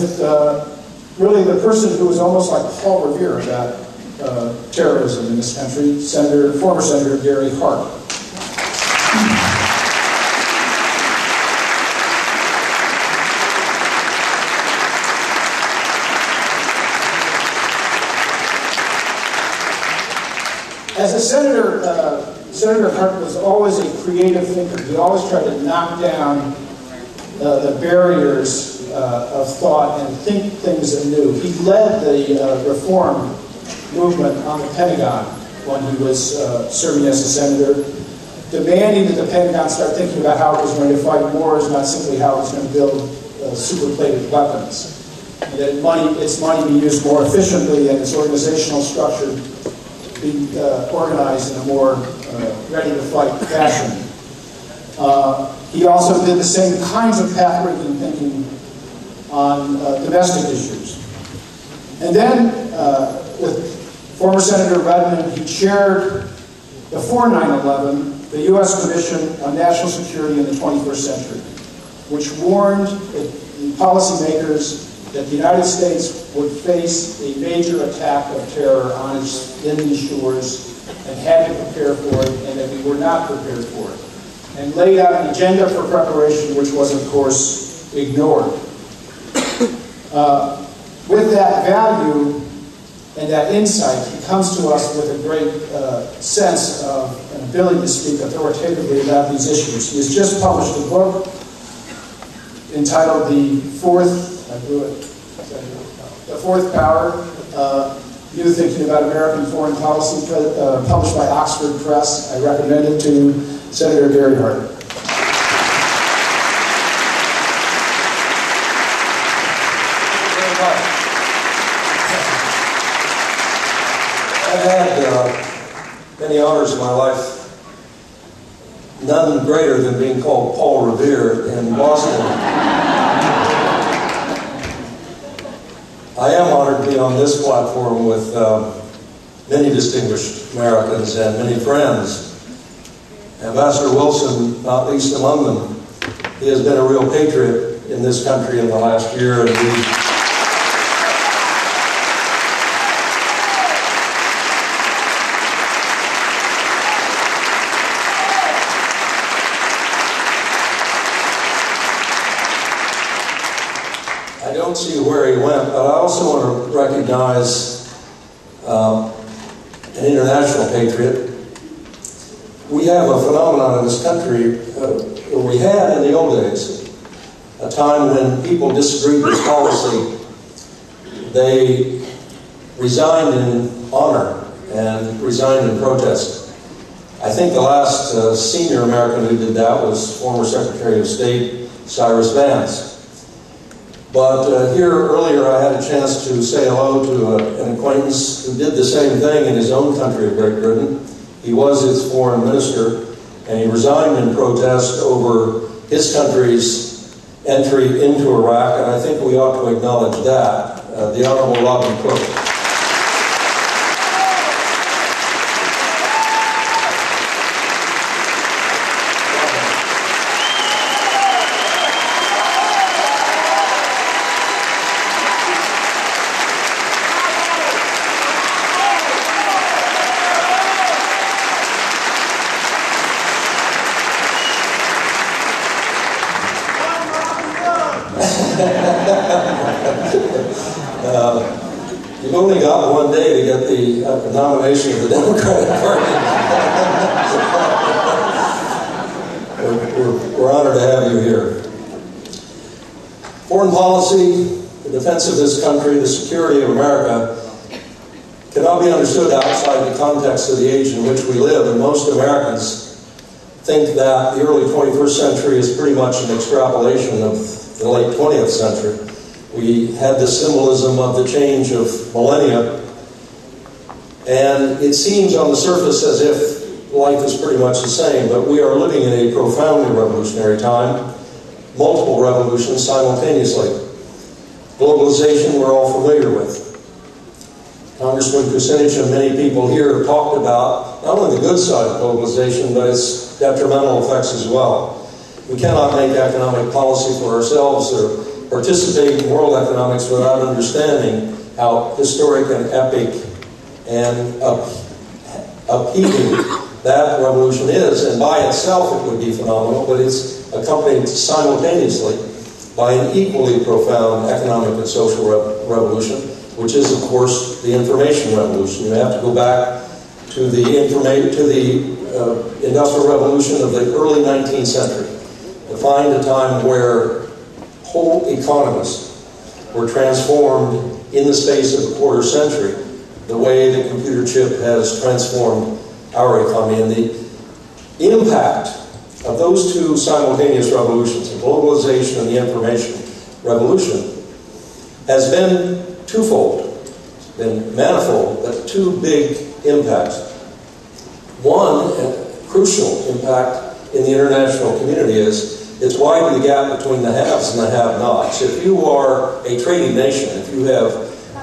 with really the person who was almost like Paul Revere about terrorism in this country, former Senator Gary Hart. As a senator, Senator Hart was always a creative thinker. He always tried to knock down the barriers of thought and think things anew. He led the reform movement on the Pentagon when he was serving as a senator, demanding that the Pentagon start thinking about how it was going to fight wars, not simply how it was going to build super-plated weapons. And that its money be used more efficiently and its organizational structure be organized in a more ready-to-fight fashion. He also did the same kinds of path-breaking thinking on domestic issues. And then, with former Senator Redmond, he chaired, before 9/11, the U.S. Commission on National Security in the 21st Century, which warned policymakers that the United States would face a major attack of terror on its inland shores and had to prepare for it, and that we were not prepared for it, and laid out an agenda for preparation which was, of course, ignored. With that value and that insight, he comes to us with a great sense of an ability to speak authoritatively about these issues. He has just published a book entitled The Fourth Power, New Thinking About American Foreign Policy, published by Oxford Press. I recommend it to Senator Gary Hart. I've had many honors in my life, none greater than being called Paul Revere in Boston. I am honored to be on this platform with many distinguished Americans and many friends. Ambassador Wilson, not least among them. He has been a real patriot in this country in the last year, and I don't see where he went, but I also want to recognize an international patriot. We have a phenomenon in this country, or we had in the old days, a time when people disagreed with policy. They resigned in honor and resigned in protest. I think the last senior American who did that was former Secretary of State Cyrus Vance. But here earlier I had a chance to say hello to an acquaintance who did the same thing in his own country of Great Britain. He was its foreign minister, and he resigned in protest over his country's entry into Iraq, and I think we ought to acknowledge that. The Honorable Robin Cook. You've only got one day to get the nomination of the Democratic Party. we're honored to have you here. Foreign policy, the defense of this country, the security of America cannot be understood outside the context of the age in which we live, and most Americans think that the early 21st century is pretty much an extrapolation of the late 20th century. We had the symbolism of the change of millennia, and it seems on the surface as if life is pretty much the same, but we are living in a profoundly revolutionary time, multiple revolutions simultaneously. Globalization we're all familiar with. Congressman Kucinich and many people here have talked about not only the good side of globalization, but its detrimental effects as well. We cannot make economic policy for ourselves or participate in world economics without understanding how historic and epic and upheaving that revolution is. And by itself it would be phenomenal, but it's accompanied simultaneously by an equally profound economic and social revolution, which is, of course, the information revolution. You have to go back to the industrial revolution of the early 19th century to find a time where whole economies were transformed in the space of a quarter century, the way the computer chip has transformed our economy. And the impact of those two simultaneous revolutions, the globalization and the information revolution, has been twofold. It's been manifold, but two big impacts. One, crucial impact in the international community is it's widened the gap between the haves and the have-nots. If you are a trading nation, if you have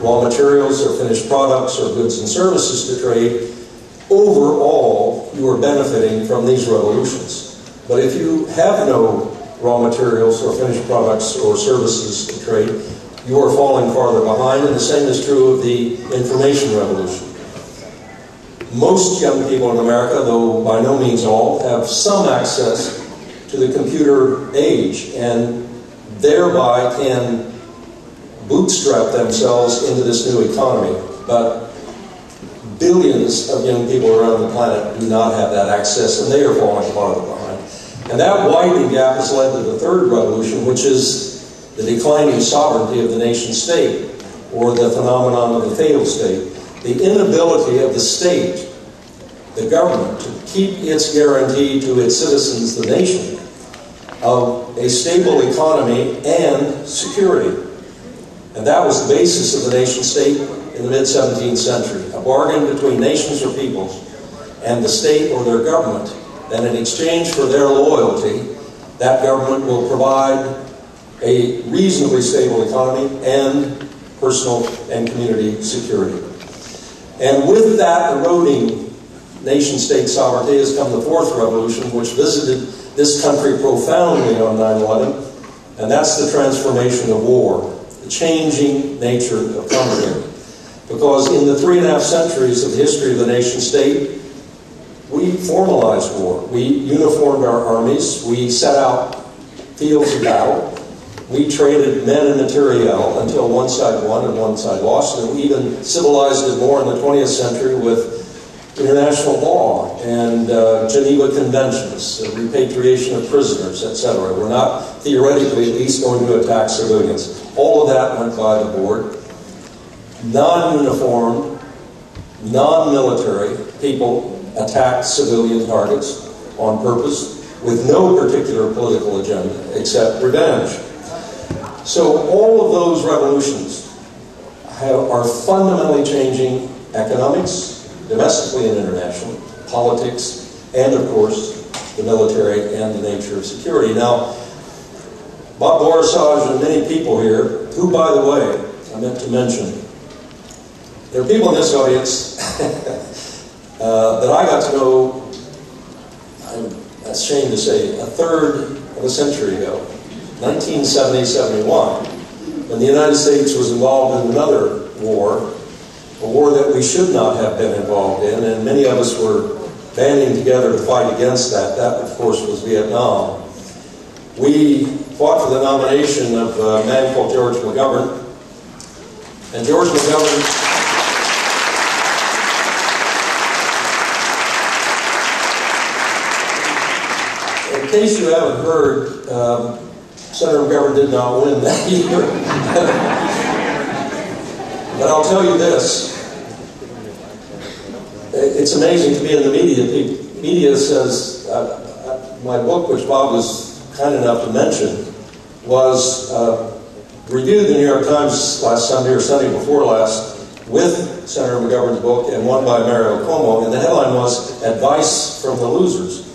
raw materials or finished products or goods and services to trade, overall you are benefiting from these revolutions. But if you have no raw materials or finished products or services to trade, you are falling farther behind, and the same is true of the information revolution. Most young people in America, though by no means all, have some access to the computer age and thereby can bootstrap themselves into this new economy. But billions of young people around the planet do not have that access, and they are falling farther behind. And that widening gap has led to the third revolution, which is the declining sovereignty of the nation state, or the phenomenon of the failed state. The inability of the state, the government, to keep its guarantee to its citizens, the nation, of a stable economy and security. And that was the basis of the nation state in the mid-17th century, a bargain between nations or peoples and the state or their government. Then in exchange for their loyalty, that government will provide a reasonably stable economy and personal and community security. And with that eroding nation-state sovereignty has come the fourth revolution, which visited this country profoundly on 9/11, and that's the transformation of war, the changing nature of conflict. Because in the 3.5 centuries of the history of the nation-state, we formalized war. We uniformed our armies. We set out fields of battle. We traded men and materiel until one side won and one side lost. And we even civilized it more in the 20th century with international law and Geneva Conventions, repatriation of prisoners, etc. We're not theoretically at least going to attack civilians. All of that went by the board. Non-uniformed, non-military people attacked civilian targets on purpose with no particular political agenda except revenge. So all of those revolutions are fundamentally changing economics, domestically and internationally, politics, and of course the military and the nature of security. Now, Bob Borisage and many people here, who, by the way, I meant to mention, there are people in this audience that I got to know, I'm ashamed to say, a third of a century ago, 1970-71, when the United States was involved in another war, a war that we should not have been involved in, and many of us were banding together to fight against that. That, of course, was Vietnam. We fought for the nomination of a man called George McGovern, and George McGovern in case you haven't heard, Senator McGovern did not win that year. But I'll tell you this. It's amazing to be in the media. The media says, my book, which Bob was kind enough to mention, was reviewed in the New York Times last Sunday or Sunday before last with Senator McGovern's book and won by Mario Cuomo. And the headline was, "Advice from the Losers."